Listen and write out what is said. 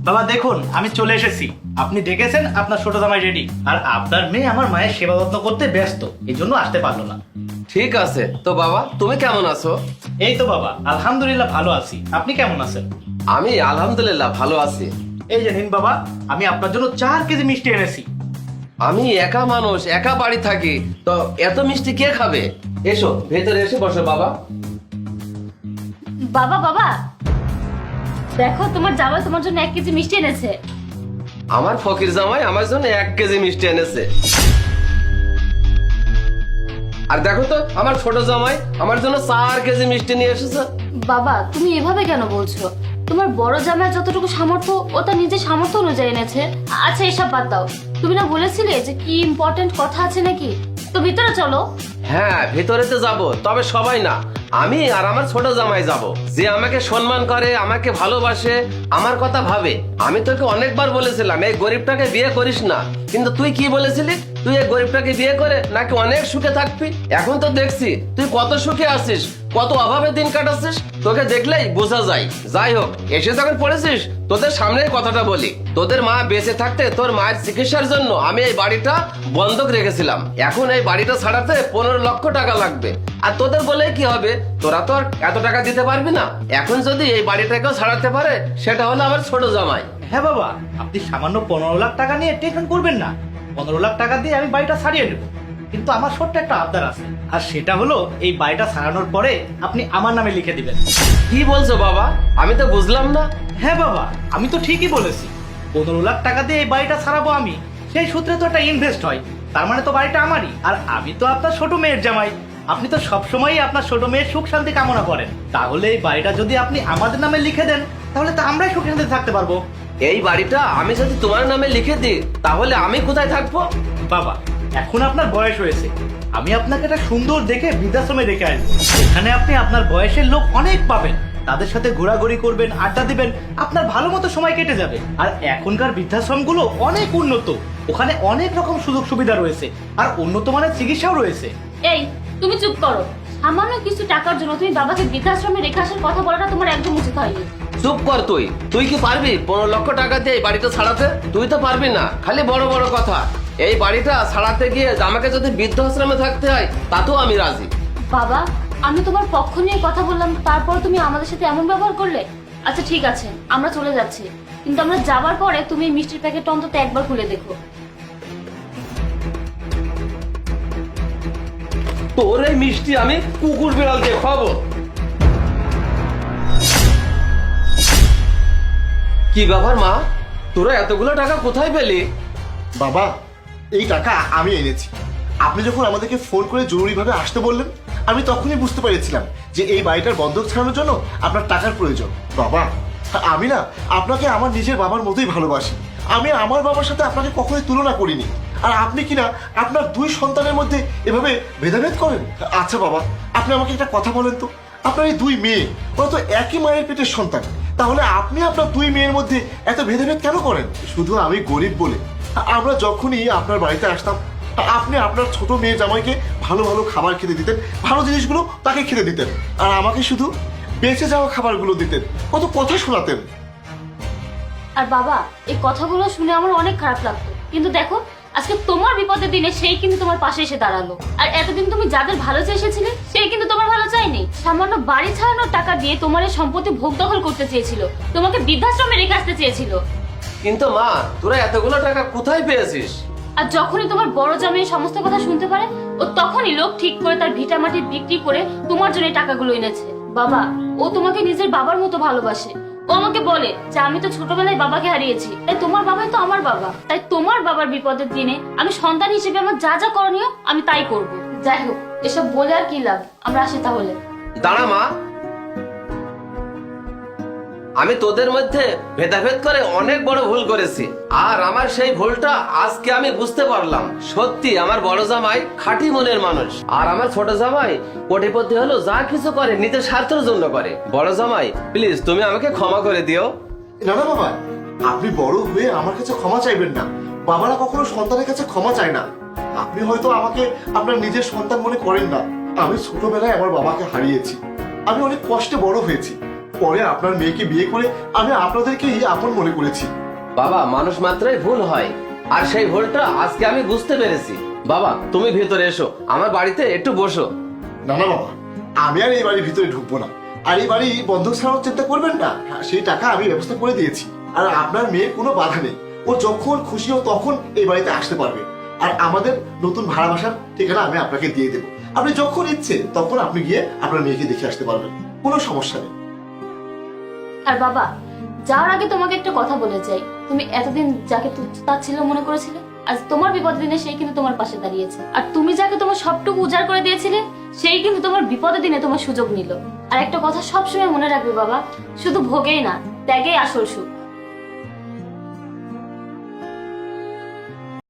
বাবা দেখুন আমি চলে এসেছি। আপনি ডেকেছেন, আপনার ছোট জামাই রেডি। আর আপনার মেয়ে আমার মায়ের সেবা যত্ন করতে ব্যস্ত, এই জন্য আসতে পারলো না। ঠিক আছে তো বাবা, তুমি কেমন আছো? এই তো বাবা আলহামদুলিল্লাহ ভালো আছি। আপনি কেমন আছেন? আমি আলহামদুলিল্লাহ ভালো আছি। এই যে নিন বাবা, আমি আপনার জন্য 4 কেজি মিষ্টি এনেছি। আমি একা মানুষ, একা বাড়ি থাকি, তো এত মিষ্টি কে খাবে? এসো ভেতরে এসে বসো বাবা। বাবা বাবা দেখো, তোমার জামাই তোমার জন্য 1 কেজি মিষ্টি এনেছে। আমার ফকির জামাই আমার জন্য 1 কেজি মিষ্টি এনেছে। আর দেখো তো আমার ছোট জামাই আমার জন্য 4 কেজি মিষ্টি নিয়ে এসেছে। বাবা তুমি এভাবে কেন বলছো? তোমার বড় জামাই যতটুকু সামর্থ্য ও তার নিজের সামর্থ্য অনুযায়ী এনেছে। আচ্ছা এসব বাদ দাও, তুমি না বলেছিলে যে কি ইম্পর্টেন্ট কথা আছে নাকি? তো ভিতরে চলো। হ্যাঁ ভিতরেতে যাব, তবে সবাই না, আমি আর আমার ছোট জামাই যাব, যে আমাকে সম্মান করে, আমাকে ভালোবাসে, আমার কথা ভাবে। আমি তোকে অনেকবার বলেছিলাম এই গরিবটাকে বিয়ে করিস না, কিন্তু তুই কি বলেছিলি? তুই এই গরিবটাকে বিয়ে করে নাকি অনেক সুখে থাকবি। এখন তো দেখছি তুই কত সুখে আছিস, কত অভাবে দিন কাটাচ্ছিস, তোকে দেখলেই বোঝা যায়। যাই হোক, এসে যখন পড়েছিস তোদের সামনে কথাটা বলি, তোদের মা বেঁচে থাকতে তোর মায়ের চিকিৎসার জন্য আমি এই বাড়িটা বন্ধক রেখেছিলাম। এখন এই বাড়িটা ছাড়াতে 15 লক্ষ টাকা লাগবে। আর তোদের বলে কি হবে, তোরা তো আর এত টাকা দিতে পারবি না। এখন যদি এই বাড়িটাকেও ছাড়াতে পারে, সেটা হলো আমার ছোট জামাই। হ্যাঁ বাবা, আপনি সামান্য 15 লাখ টাকা নিয়ে টেনশন করবেন না। 15 লাখ টাকা দিয়ে আমি বাড়িটা ছাড়িয়ে নেব, কিন্তু আমার ছোট্ট একটা আবদার আছে। আর সেটা হলো এই বাড়িটা ছাড়ানোর পরে আপনি আমার নামে লিখে দিবেন। কি বলছো বাবা? আমি তো বুঝলাম না। হ্যাঁ বাবা, আমি তো ঠিকই বলেছি। 15 লাখ টাকা দিয়ে এই বাড়িটা ছাড়াবো আমি। সেই সূত্রে তো একটা ইনভেস্ট হয়, তার মানে তো বাড়িটা আমারই। আর আমি তো আপনার ছোট মেয়ের জামাই। আপনি তো সবসময়ই আপনার ছোট মেয়ের সুখ শান্তি কামনা করেন। তাহলে এই বাড়িটা যদি আপনি আমাদের নামে লিখে দেন, তাহলে তো আমরাই সুখ শান্তি থাকতে পারবো। এই বাড়িটা আমি যদি তোমার নামে লিখে দিই, তাহলে আমি কোথায় থাকবো? বাবা এখন আপনার বয়স হয়েছে, আমি আপনাকে একটা সুন্দর দেখে বৃদ্ধাশ্রমে রেখে আসবো। এখানে আপনি আপনার বয়সের লোক অনেক পাবেন, তাদের সাথে ঘোরাঘুরি করবেন, আড্ডা দিবেন, আপনার ভালো মতো সময় কেটে যাবে। আর এখনকার বৃদ্ধাশ্রমগুলো অনেক উন্নত, ওখানে অনেক রকম সুযোগ সুবিধা রয়েছে, আর উন্নত মানের চিকিৎসাও রয়েছে। এই তুমি চুপ করো। সামান্য কিছু টাকার জন্য তুমি বাবাকে বৃদ্ধাশ্রমে রেখে আসার কথা বলাটা তোমার একদম উচিত হয়নি। চুপ কর তুই। তুই কি পারবি 15 লক্ষ টাকা দিয়ে এই বাড়িটা ছাড়াতে? তুই তো পারবি না, খালি বড় বড় কথা। এই বাড়িটা ছাড়াতে গিয়ে আমাকে যদি বৃদ্ধাশ্রমে থাকতে হয়, তাতেও আমি রাজি। বাবা আমি তোমার পক্ষ নিয়ে কথা বললাম, তারপর তুমি আমাদের সাথে এমন ব্যবহার করলে। আচ্ছা ঠিক আছে, আমরা চলে যাচ্ছি, কিন্তু আমরা যাবার পরে তুমি এই মিষ্টির প্যাকেটটা অন্তত একবার খুলে দেখো। তোর এই মিষ্টি আমি কুকুর বিড়ালকে খাবো। কি ব্যাপার মা, তোরা এতগুলো টাকা কোথায় পেলি? বাবা এই টাকা আমি এনেছি। আপনি যখন আমাদেরকে ফোন করে জরুরিভাবে আসতে বললেন, আমি তখনই বুঝতে পেরেছিলাম যে এই বাড়িটার বন্ধক ছাড়ানোর জন্য আপনার টাকার প্রয়োজন। বাবা আমি না আপনাকে আমার নিজের বাবার মতোই ভালোবাসি। আমি আমার বাবার সাথে আপনাকে কখনোই তুলনা করিনি। আর আপনি কিনা আপনার 2 সন্তানের মধ্যে এভাবে ভেদাভেদ করেন। আচ্ছা বাবা, আপনি আমাকে একটা কথা বলেন তো, আপনার এই 2 মেয়ে, ওরা তো একই মায়ের পেটের সন্তান, তাহলে আপনি আপনার 2 মেয়ের মধ্যে এত ভেদাভেদ কেন করেন? শুধু আমি গরিব বলে আমরা যখনই আপনার বাড়িতে আসতাম, আপনি আপনার ছোট মেয়ে জামাইকে ভালো ভালো খাবার খেতে দিতেন, ভালো জিনিসগুলো তাকে খেতে দিতেন, আর আমাকে শুধু বেঁচে যাওয়া খাবারগুলো দিতেন, কত কথা শোনাতেন। আর বাবা এই কথাগুলো শুনে আমার অনেক খারাপ লাগতো, কিন্তু দেখো আজকে তোমার বিপদের দিনে সেই কিন্তু তোমার পাশে এসে দাঁড়ালো। আর এতদিন তুমি যাদের ভালো চেয়েছিলে, সেই কিন্তু তোমার ভালো চাইনি। সামান্য বাড়ি ছাড়ানোর টাকা দিয়ে তোমার এই সম্পত্তি ভোগ দখল করতে চেয়েছিল, তোমাকে বৃদ্ধাশ্রমে রেখে আসতে চেয়েছিল। কিন্তু মা, তোরা এতগুলো টাকা কোথায় পেয়েছিস? আর যখনই তোমার বড় জামাই এই সমস্ত কথা শুনতে পারে, ও তখনই লোক ঠিক করে তার ভিটা মাটি বিক্রি করে তোমার জন্য এই টাকাগুলো এনেছে। বাবা ও তোমাকে নিজের বাবার মতো ভালোবাসে। ও আমাকে বলে যে আমি তো ছোটবেলায় বাবাকে হারিয়েছি, তাই তোমার বাবাই তো আমার বাবা। তাই তোমার বাবার বিপদের দিনে আমি সন্তান হিসেবে আমার যা যা করণীয় আমি তাই করব। যাই হোক, এসব বলে আর কি লাভ, আমরা আসি তাহলে। দাঁড়া মা, আমি তোদের মধ্যে ভেদাভেদ করে অনেক বড় ভুল করেছি। আর আমার সেই ভুলটা আজকে আমি বুঝতে পারলাম। সত্যি আমার বড় জামাই খাঁটি মনের মানুষ, আর আমার ছোট জামাই কোটিপতি হলো যা কিছু করে নিজের স্বার্থের জন্য করে। বড় জামাই প্লিজ তুমি আমাকে ক্ষমা করে দিও। না না বাবা, আপনি বড় হয়ে আমার কাছে ক্ষমা চাইবেন না। বাবারা কখনো সন্তানের কাছে ক্ষমা চায় না। আপনি হয়তো আমাকে আপনার নিজের সন্তান মনে করেন না। আমি ছোটবেলায় আমার বাবাকে হারিয়েছি, আমি অনেক কষ্টে বড় হয়েছি। পরে আপনার মেয়েকে বিয়ে করে আমি আপনাদেরকেই আপন মনে করেছি। বাবা, মানুষ মাত্রই ভুল হয়, আর সেই ভুলটা আজকে আমি বুঝতে পেরেছি। বাবা, তুমি ভেতরে এসো, আমার বাড়িতে একটু বসো। না না বাবা, আমি আর এই বাড়ির ভিতরে ঢুকবো না। আর এই বাড়ি বন্ধক ছাড়ানোর চিন্তা করবেন না, সেই টাকা আমি ব্যবস্থা করে দিয়েছি। আর আপনার মেয়ের কোনো বাধা নেই, ও যখন খুশি ও তখন এই বাড়িতে আসতে পারবে। আর আমাদের নতুন ভাড়া বাসার ঠিকানা আমি আপনাকে দিয়ে দেবো। আপনি যখন ইচ্ছে তখন আপনি গিয়ে আপনার মেয়েকে দেখে আসতে পারবেন, কোনো সমস্যা নেই। আর বাবা, যাওয়ার আগে তোমাকে একটা কথা বলে যাই। তুমি এতদিন যাকে তাচ্ছিল্য মনে করেছিলে, আজ তোমার বিপদের দিনে সেই কিন্তু তোমার পাশে দাঁড়িয়েছে। আর তুমি যাকে তোমার সবটুকু উজাড় করে দিয়েছিলে, সেই কিন্তু তোমার বিপদের দিনে তোমার সুযোগ নিল। আর একটা কথা সবসময় মনে রাখবে বাবা, শুধু ভোগেই না, ত্যাগেই আসল সুখ।